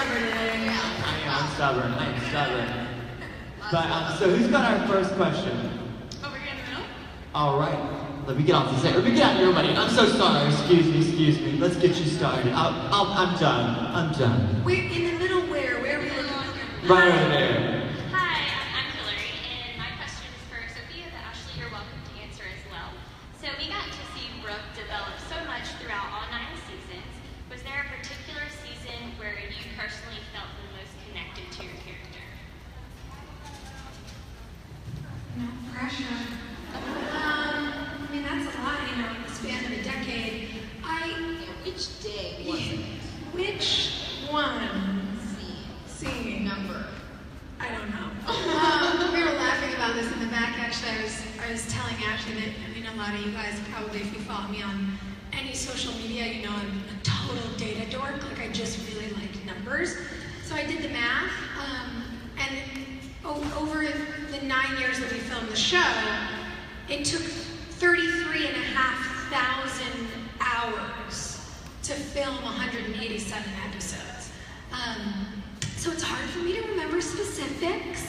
stubborn today. I'm stubborn. But, so who's got our first question? Over here in the middle. All right. Let me get off the stage. Let me get out of your money. I'm so sorry. Excuse me. Let's get you started. I'm done. We're in the middle where? Where are we looking? Right over there. Hi, I'm Hillary, and my question is for Sophia that Ashley, you're welcome to answer as well. So we got to see Brooke develop so much throughout all 9 seasons. Was there a particular season where you personally felt the most connected to your character? No pressure. I mean, that's a lot, in the span of a decade. Which day was it? Which one? Scene. Number. I don't know. We were laughing about this in the back, actually. I was telling Ashley that, a lot of you guys probably, if you follow me on any social media, I'm a total data dork. Like, I just really like numbers. So I did the math, and over the 9 years that we filmed the show, it took 33,500 hours to film 187 episodes. So it's hard for me to remember specifics,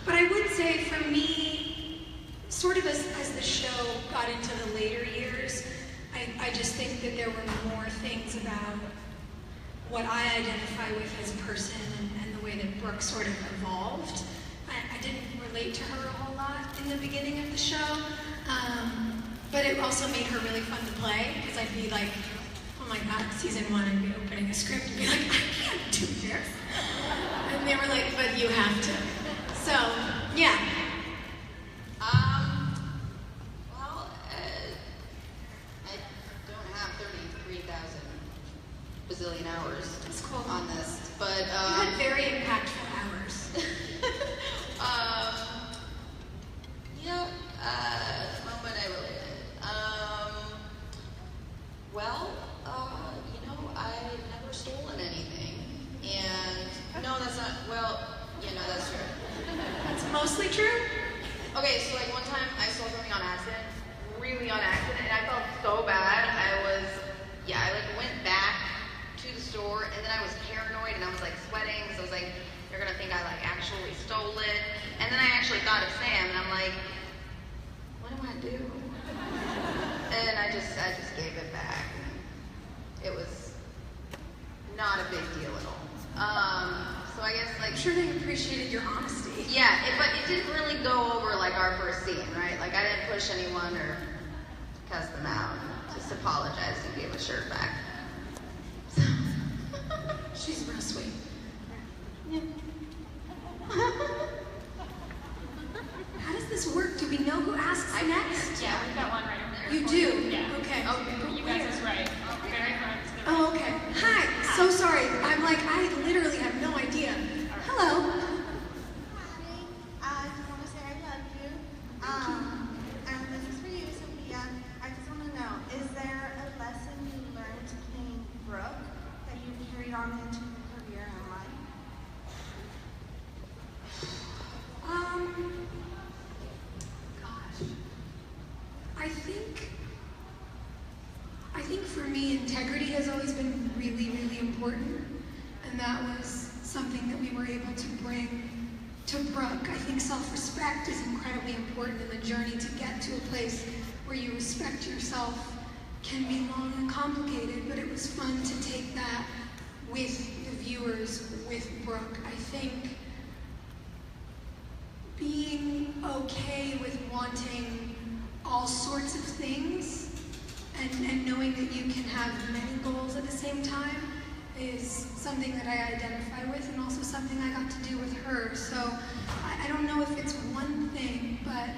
but I would say for me, sort of as the show got into the later years, I just think that there were more things about what I identify with as a person and the way that Brooke sort of evolved. I didn't relate to her a whole lot in the beginning of the show, but it also made her really fun to play, because I'd be like, oh my god, season 1, I'd be opening a script and be like, I can't do this. And they were like, but you have to. So, yeah. Well, I don't have 33,000 bazillion hours That's cool. on this, but You had very impactful hours. moment I related. I've never stolen anything, and no, that's not. That's true. That's mostly true. Okay, so one time I stole something on accident, really on accident, and I felt so bad. I went back to the store, and then I was paranoid, and I was sweating, so I was like, they're gonna think I actually stole it. And then I actually thought of Sam, and I'm like, what do I do? And I just gave it back. It was not a big deal at all. So I guess I'm sure they appreciated your honesty. yeah, but it didn't really go over our first scene, right? I didn't push anyone or cuss them out. Just apologized and gave a shirt back. So. She's real sweet. Yeah. How does this work? Do we know who asks next? Yeah, we've got one right over there. You do? Yeah. Okay. You guys is right. Very front. Oh, okay. Hi. So sorry. I literally have no idea. Hello. Hi. I just want to say I love you. And this is for you, Sophia. I just want to know, is there a lesson you learned playing Brooke that you carried on into your career and life? Gosh. I think for me, integrity has always been really, really important. And that was something that we were able to bring to Brooke. I think self-respect is incredibly important in the journey to get to a place where you respect yourself. Can be long and complicated, but it was fun to take that with the viewers, with Brooke. I think being okay with wanting all sorts of things and knowing that you can have many goals at the same time is something that I identify with, and also something I got to do with her. So I don't know if it's one thing, but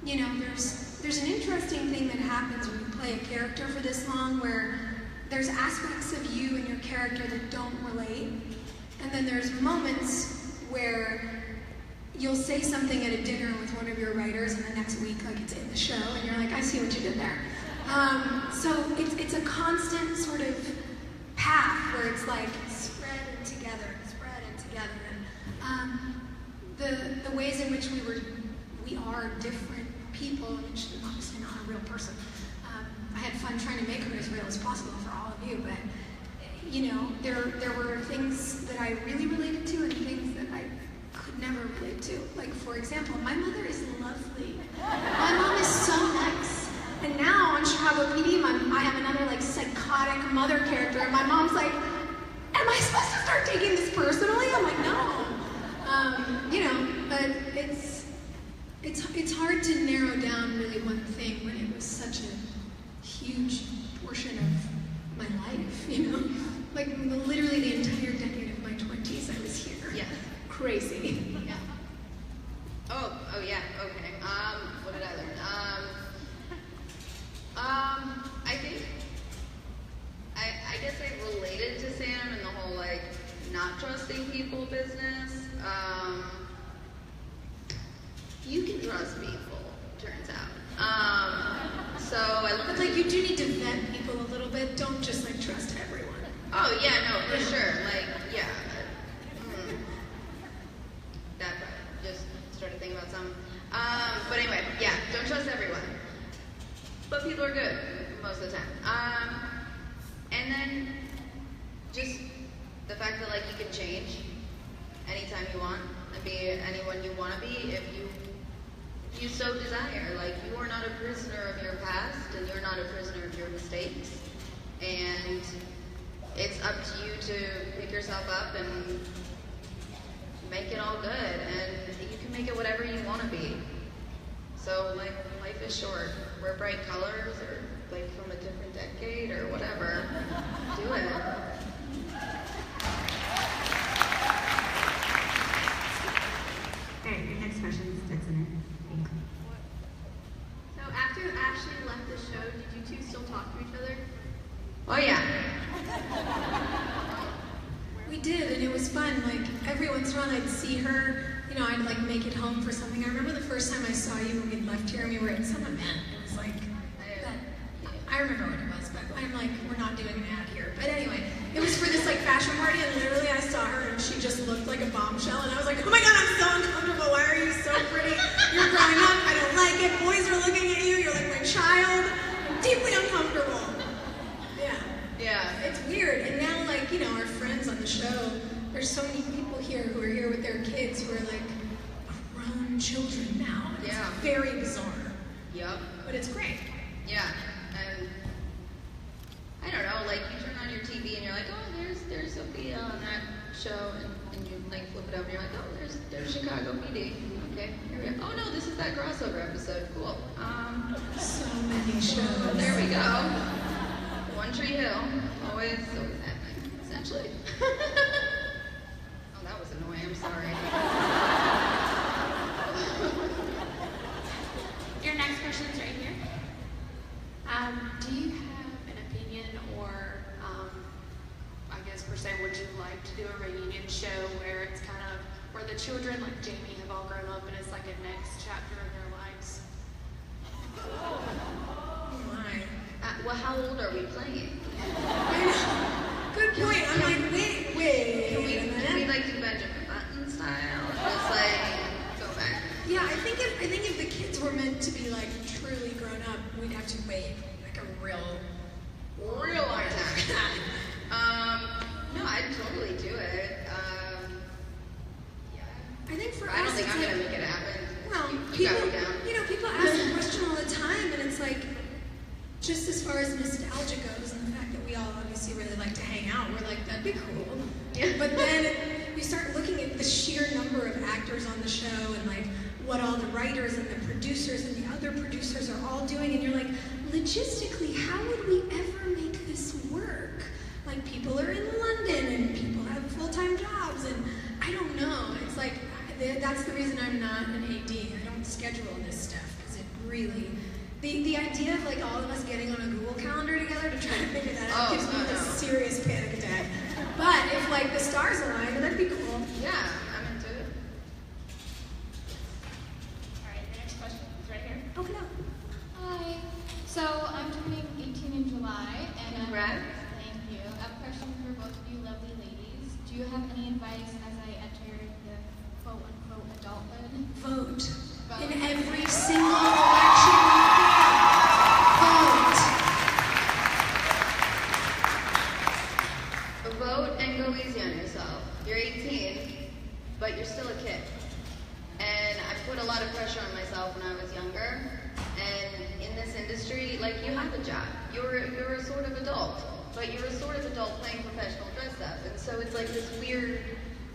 there's an interesting thing that happens when you play a character for this long, where there's aspects of you and your character that don't relate, and then there's moments where you'll say something at a dinner with one of your writers, and the next week, it's in the show, and you're like, I see what you did there. So it's a constant sort of path where it's spread and together. And the ways in which we are different people, and she's obviously not a real person. I had fun trying to make her as real as possible for all of you, but there were things that I really related to and things that I could never relate to. Like, for example, my mother is lovely. My mom is so nice. And now on Chicago PD, I have another like psychotic mother character, and my mom's like, am I supposed to start taking this personally? I'm like, no. But it's hard to narrow down really one thing when it was such a huge portion of my life, Like literally the entire decade of my 20s I was here. Yeah. Crazy. Yeah. Oh yeah, okay. What did I learn? I think, I guess I related to Sam in the whole, like, not trusting people business. You can trust people, turns out. So I look But like you do need to vet people a little bit. Don't just like trust everyone. Oh yeah, no, for sure. Like, yeah. That just started thinking about some. But anyway, yeah, don't trust everyone. But people are good most of the time. And then just the fact that like you can change anytime you want and be anyone you want to be if you so desire. Like, you are not a prisoner of your past, and you're not a prisoner of your mistakes. And it's up to you to pick yourself up and make it all good. And you can make it whatever you want to be. So, like, life is short. Wear bright colors, or like from a different decade, or whatever. Do it. Alright, your next question sticks in it. So after Ashley left the show, did you two still talk to each other? Oh yeah. We did, and it was fun. Like, every once in a while I'd see her, I'd like make it home for something. I remember the first time I saw you when we left here and we were at some event. It was like, I remember what it was, but I'm like, we're not doing an ad here. But anyway, it was for this like fashion party, and literally I saw her and she just looked like a bombshell, and I was like, oh my god, I'm so uncomfortable. Why are you so pretty? You're growing up. I don't like it. Boys are looking at you. You're like my child. I'm deeply uncomfortable. Yeah. Yeah. It's weird. And now, like, our friends on the show, there's so many people here who are here with their kids who are like grown children now. It's Yeah. very bizarre. Yep. But it's great. Yeah. And I don't know, like, you turn on your TV and you're like, oh, there's Sophia on that show, and you like flip it over and you're like, oh, there's Chicago PD. Okay, here we go. Oh no, this is that crossover episode. Cool. So many shows. There we go. One Tree Hill. Always happening, essentially. Oh, that was annoying. I'm sorry. Your next question is right here. Do you have an opinion, or I guess per se, would you like to do a reunion show where it's kind of where the children, like Jamie, have all grown up and it's like a next chapter of their lives? Oh my. Well, how old are we playing? Good point. I'm like, wait. Can we like do Benjamin Button style? Just like go back. Yeah, I think if the kids were meant to be like truly grown up, we'd have to wait like a real Long time. No, I'd totally do it. Yeah. I think for us, I don't think it's I'm like, gonna make it happen. Well, You people, got me down. people ask the question all the time, and it's like, just as far as nostalgia goes, and the fact that we all obviously really like to hang out, we're like, that'd be cool. Yeah. But then you start looking at the sheer number of actors on the show, and like what all the writers and the producers and the other producers are all doing, and you're like, logistically, how would we ever make this work? Like, people are in London, and people have full-time jobs, and I don't know. It's like, that's the reason I'm not an AD. I don't schedule this stuff, because it really... The idea of like all of us getting on a Google Calendar together to try to figure that out gives me a serious panic attack. But if like the stars align, that'd be cool. Yeah, I'm into it. Alright, the next question is right here. Open up. Hi. So I'm turning 18 in July, and Congrats. thank you. I have a question for both of you lovely ladies. Do you have any advice as I enter the quote-unquote adulthood? Vote. Vote. In every single election. Vote. and go easy on yourself. You're 18, but you're still a kid. And I put a lot of pressure on myself when I was younger. And in this industry, like, you have a job. You're a sort of adult, but you're a sort of adult playing professional dress up. And so it's like this weird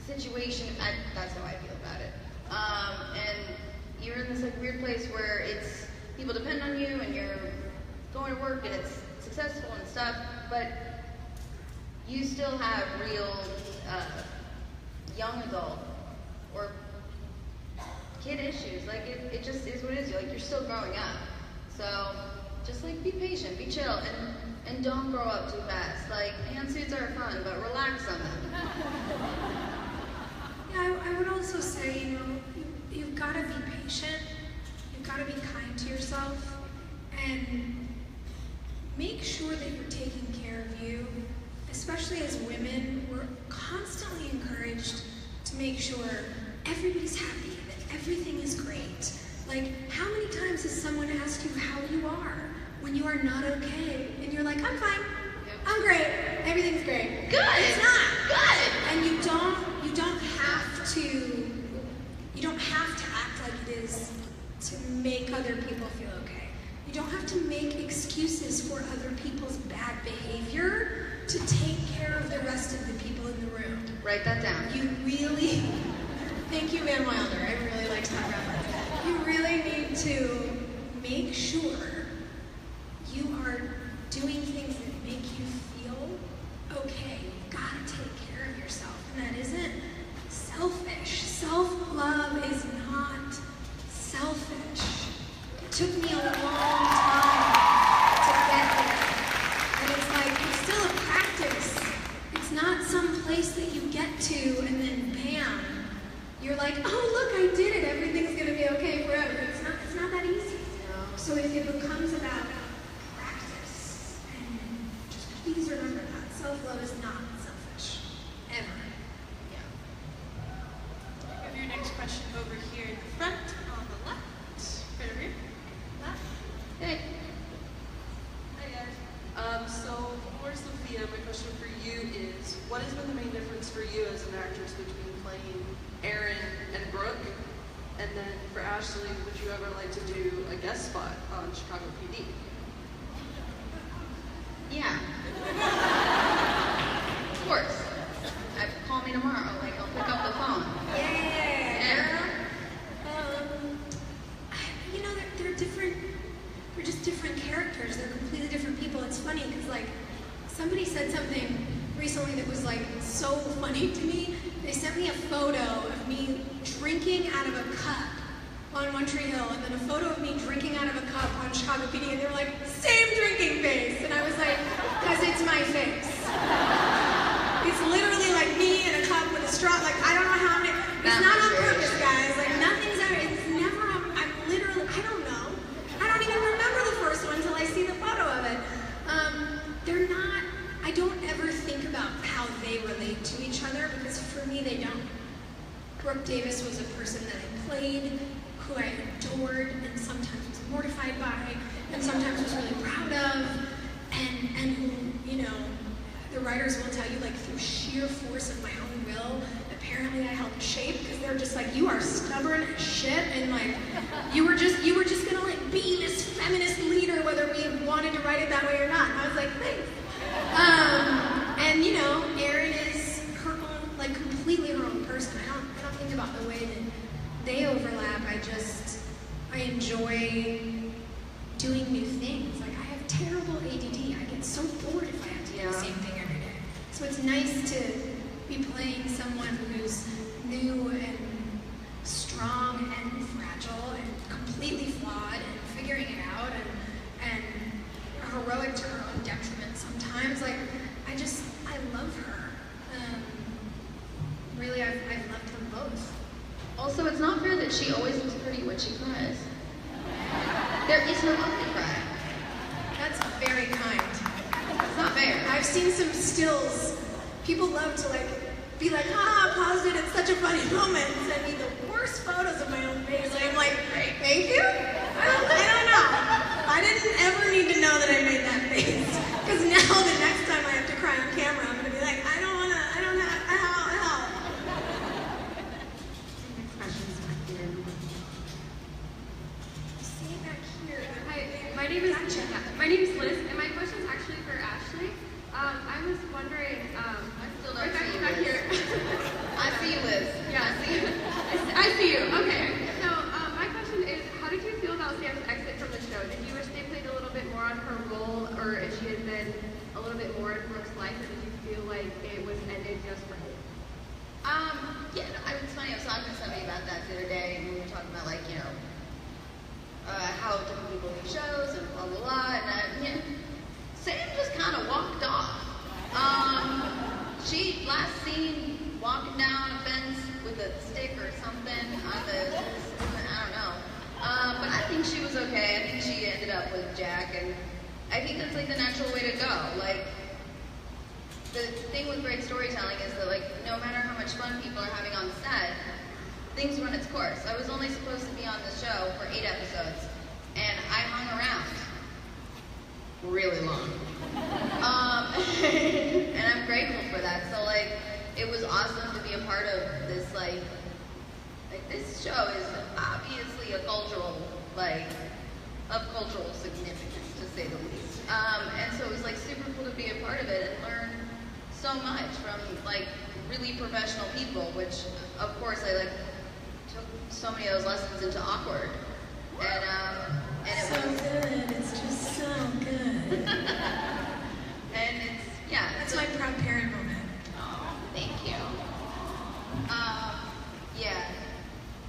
situation. That's how I feel about it. And you're in this like weird place where it's people depend on you, and you're going to work, and it's successful and stuff, but you still have real young adult or kid issues. Like, it just is what it is. You're still growing up. So just like be patient, be chill, and don't grow up too fast. Like, pantsuits are fun, but relax on them. Yeah, I would also say, you've got to be patient. You've got to be kind to yourself, and make sure that you're taking care of you. Especially as women, we're constantly encouraged to make sure everybody's happy, that everything is great. Like, how many times has someone asked you how you are when you are not okay? And you're like, I'm fine, I'm great, everything's great. Good. It's not. Good. And you don't have to act like it is to make other people feel okay. You don't have to make excuses for other people's bad behavior to take care of the rest of the people in the room. Write that down. You really, thank you, Van Wilder, I really liked that reference. You really need to make sure you are doing things that make you feel okay. You've got to take care of yourself, and that isn't selfish. Self-love is not selfish. It took me a long time to get there. And it's like, it's still a practice. It's not some place that you get to and then bam, you're like, oh look, I did it. Everything's gonna be okay forever. It's not that easy. So it becomes about practice. And just please remember that. Self-love is not selfish. Ever. We have your next question over here in the front on the left. Right over here. Left. Hey. Hi guys. So for Sophia, my question for you is, what has been the main difference for you as an actress between playing Erin and Brooke? And then for Ashley, would you ever like to do a guest spot on Chicago PD? Yeah. Of course. Call me tomorrow. Like, I'll pick up the phone. Yeah. You know, they're different. They're just different characters. They're completely different people. It's funny because, like, somebody said something recently that was, like, so funny to me. They sent me a photo of me drinking out of a cup on One Tree Hill, and then a photo of me drinking out of a cup on Chicago PD, and they were like, same drinking face. And I was like, because it's my face. It's literally like me in a cup with a straw. Like, I don't know how many. It's not on purpose, guys. Like, nothing's ever. It's never. I'm literally. I don't know. I don't even remember the first one until I see the photo of it. They're not. I don't ever think about how they relate to each other because for me they don't. Brooke Davis was a person that I played, who I adored, and sometimes was mortified by, and sometimes was really proud of, and who, you know, the writers will tell you, like, through sheer force of my own will, apparently I helped shape, because they're just like, you are stubborn as shit, and like, you were just gonna like be this feminist leader, whether we wanted to write it that way or not. And I was like, thanks. And you know, Erin is her own, like, completely her own person. I don't think about the way that they overlap. I enjoy doing new things. Like, I have terrible ADD. I get so bored if I have to do the same thing every day. So it's nice to be playing someone who's new and strong and fragile and completely flawed and figuring it out and heroic to her own detriment sometimes. Like, I love her. Really, I've loved them both. Also, it's not fair that she always looks pretty when she cries. There is no ugly cry. That's very kind. It's not fair. I've seen some stills. People love to like be like, paused it, it's such a funny moment. Send me the worst photos of my own face. I'm like, thank you? I don't know. I didn't ever need to know that I made that face. Because now the next time I have to cry on camera, I'm gonna be like, I don't of Brooke's life, or did you feel like it was ended just for him? Yeah, no, it's funny. I was talking to somebody about that the other day, and we were talking about like, how different people leave shows and blah blah blah. And Sam just kind of walked off. She last seen walking down a fence with a stick or something on the, I don't know. But I think she was okay. I think she ended up with Jack, and I think that's like the natural way to go. Like, the thing with great storytelling is that like no matter how much fun people are having on set, things run its course. I was only supposed to be on the show for 8 episodes, and I hung around really long. And I'm grateful for that. So like, it was awesome to be a part of this like this show is obviously of cultural significance, to say the least. And so it was like super cool to be a part of it and learn so much from like really professional people, which of course I like took so many of those lessons into Awkward. And it So was good. It's just so good. and it's That's my proud parent moment. Oh, thank you. Yeah.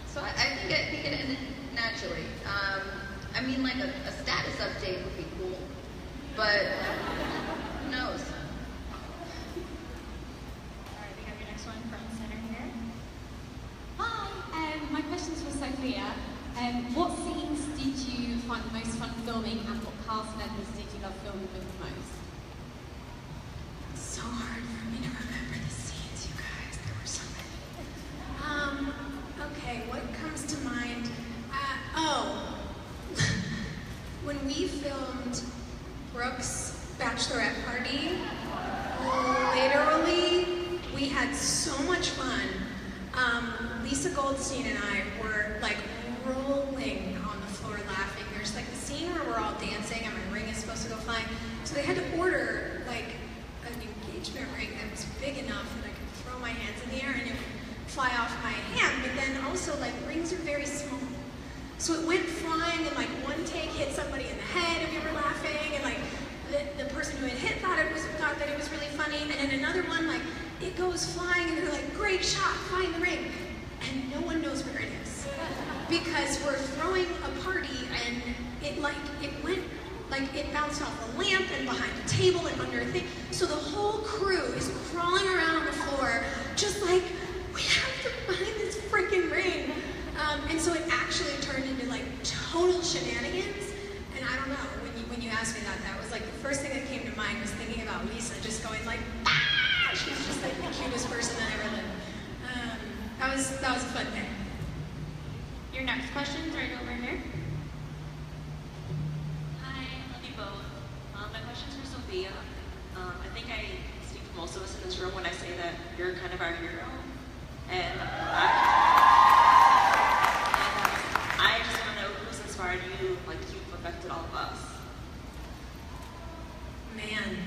So I think it ended naturally. I mean, like a status update would be cool, but who knows? All right, we have your next one front and center here. Hi, my question's for Sophia. What scenes did you find the most fun filming, and what cast members did you love filming with the most? It's so hard for me to remember the scenes, you guys. There were so many. Okay, what comes to mind? When we filmed Brooke's bachelorette party, literally, we had so much fun. Lisa Goldstein and I were like rolling on the floor laughing. There's like the scene where we're all dancing and my ring is supposed to go flying. So they had to order like an engagement ring that was big enough that I could throw my hands in the air and it would fly off my hand. But then also like rings are very small. So it went flying and like one take hit somebody in the head and we were laughing and like the person who had hit thought that it was really funny, and then another one like it goes flying and they're like, great shot, find the ring. And no one knows where it is. Because we're throwing a party and it bounced off a lamp and behind a table and under a thing. So the whole crew is crawling around on the floor, just like, we have to find this freaking ring. And so it actually turned into like total shenanigans. And I don't know, when you asked me that was like the first thing that came to mind was thinking about Lisa just going like, ah! She's just like the cutest person that ever lived. That was a fun day. Your next question's right over here. Hi, love you both. My question's for Sophia. I think I speak for most of us in this room when I say that you're kind of our hero. And I just want to know who's inspired you, like you've affected all of us. Man,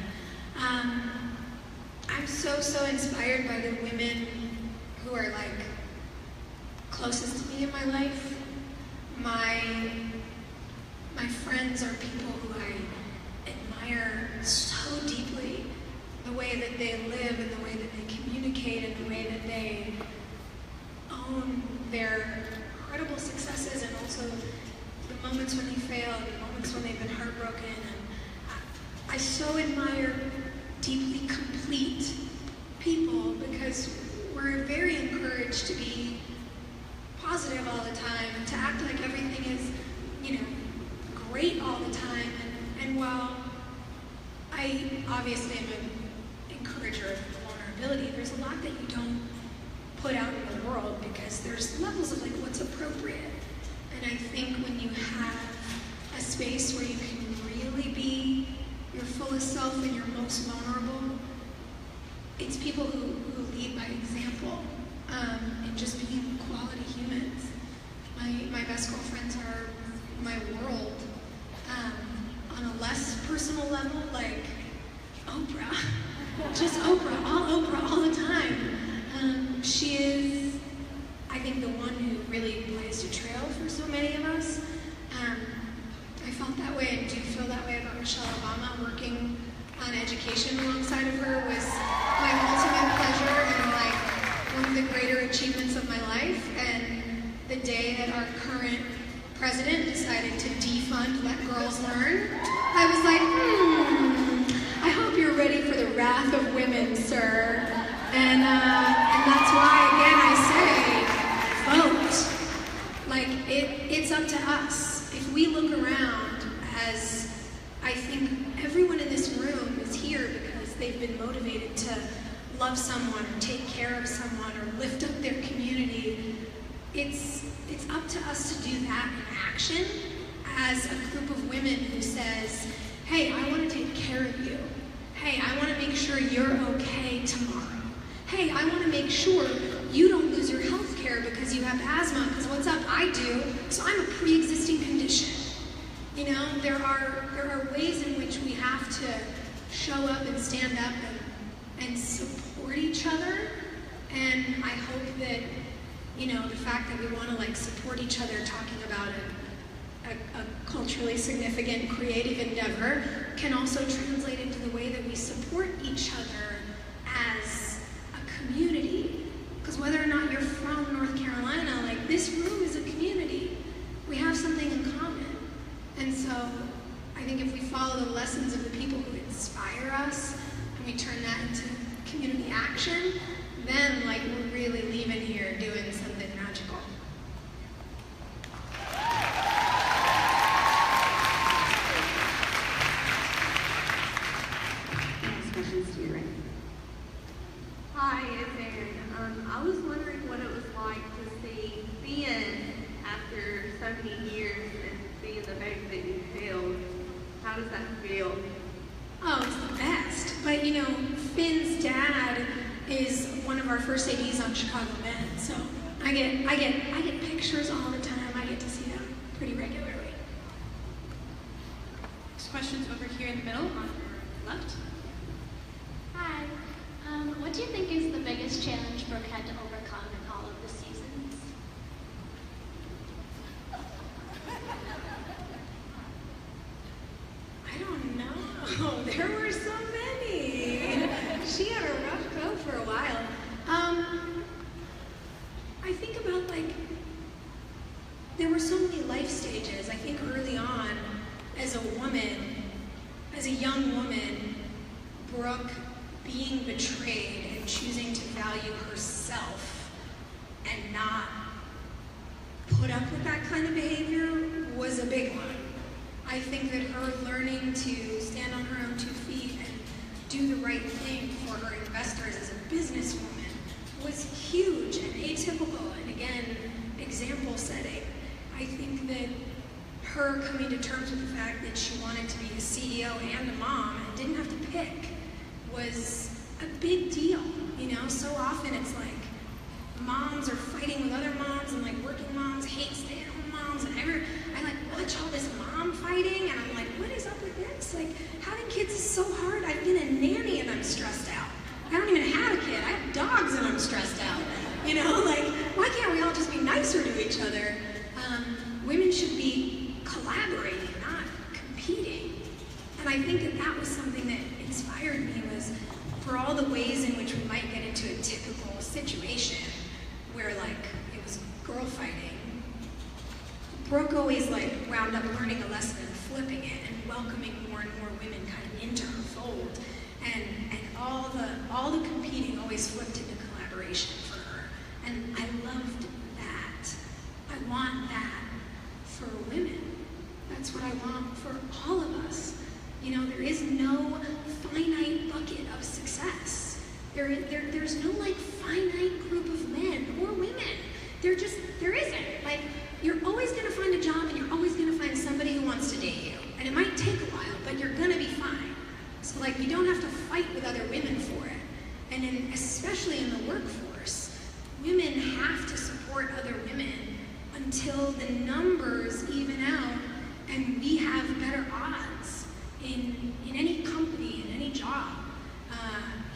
I'm so inspired by the women who are like closest to me in my life. My friends are people who I admire so deeply. The way that they live and the way that they communicate and the way that they own their incredible successes and also the moments when they fail and the moments when they've been heartbroken. And I so admire deeply complete people because we're very encouraged to be positive all the time and to act like everything is, great all the time. And while I obviously am an encourager of vulnerability, there's a lot that you don't put out in the world because there's levels of like what's appropriate. And I think when you have a space where you can really be your fullest self and your most vulnerable, it's people who lead by example and just being quality humans. My best girlfriends are my world. On a less personal level, like Oprah, just Oprah all the time. She is, I think, the one who really blazed a trail for so many of us. I felt that way and do feel that way about Michelle Obama working on education. education alongside of her was my ultimate pleasure and like one of the greater achievements of my life. And the day that our current president decided to defund Let Girls Learn, I was like, I hope you're ready for the wrath of women, sir. And that's why, again, I say, vote. Like, it's up to us. If we look around, as I think everyone in this room is here because they've been motivated to love someone or take care of someone or lift up their community, it's up to us to do that in action as a group of women who says, hey, I want to take care of you. Hey, I want to make sure you're okay tomorrow. Hey, I want to make sure you don't lose your health care because you have asthma, because what's up, I do, so I'm a pre-existing condition. You know, there are ways in which we have to show up and stand up and support each other, and I hope that, you know, the fact that we want to like support each other talking about a culturally significant creative endeavor can also translate into the way that we support each other as a community. Because whether or not you're from North Carolina, like this room is a community. We have something in common. And so I think if we follow the lessons of the people who inspire us and we turn that into community action, then like we're really leaving here doing something magical. Next question's to you, right? Hi, it's Erin. I was wondering what it was like to see Finn after so many years and seeing the baby that you held. How does that feel? Oh, it's the best. But you know, Finn's dad is one of our first ADs on Chicago Med, so I get pictures all the time. I get to see them pretty regularly. Next question's over here in the middle on your left. Hi. What do you think is the biggest challenge Brooke had to overcome in all of the seasons? I don't know. There were so many. She had a rough go for a while. I think about like, there were so many life stages. I think early on, as a woman, as a young woman, Brooke being betrayed and choosing to value herself and not put up with that kind of behavior was a big one. I think that her learning to stand on her own 2 feet and do the right thing for her investors as a businesswoman was huge and atypical, and again, example setting. I think that her coming to terms with the fact that she wanted to be a CEO and a mom and didn't have to pick was a big deal. You know, so often it's like moms are fighting with other moms and like working moms hate stay-at-home moms, and I like watch all this mom fighting and I'm like, what is up with this? Like, having kids is so hard. I've been a nanny and I'm stressed out. I don't even have a kid. I have dogs and I'm stressed out. You know, like, why can't we all just be nicer to each other? Women should be collaborating, not competing. And I think that that was something that inspired me, was for all the ways in which we might get into a typical situation where like it was girl fighting. Brooke always like wound up learning a lesson and flipping it and welcoming more and more women kind of into her fold. And all the competing always flipped into collaboration for her. And I loved that. I want that for women. That's what I want for all of us. You know, there is no finite bucket of success. There's no like finite group of men or women. There isn't. Like, you're always gonna find a job and you're always gonna find somebody who wants to date you. And it might take a while, but you're gonna be fine. So like, you don't have to fight with other women for it. And especially in the workforce, women have to support other women until the numbers even out and we have better odds in any company, in any job.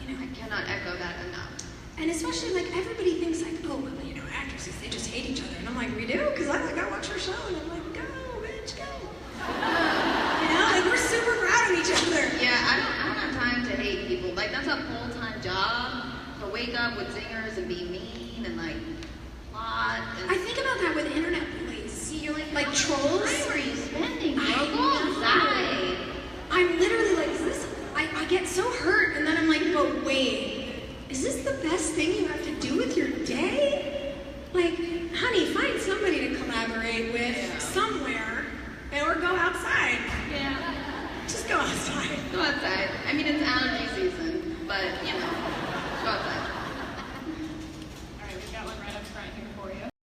You know, I cannot echo that enough. and especially like everybody thinks like, oh, well, you know, actresses, they just hate each other. And I'm like, we do? Because I watch her show and I'm like, go, bitch, go. You know, like we're super proud of each other. Yeah, I don't have time to hate wake up with zingers and be mean and like plot. And I think about that with internet bullies. You're like trolls. Where are you spending, bro? I Go outside. I'm literally like, is this? I get so hurt, and then I'm like, but wait, is this the best thing you have to do with your day? Like, honey, find somebody to collaborate with. Yeah.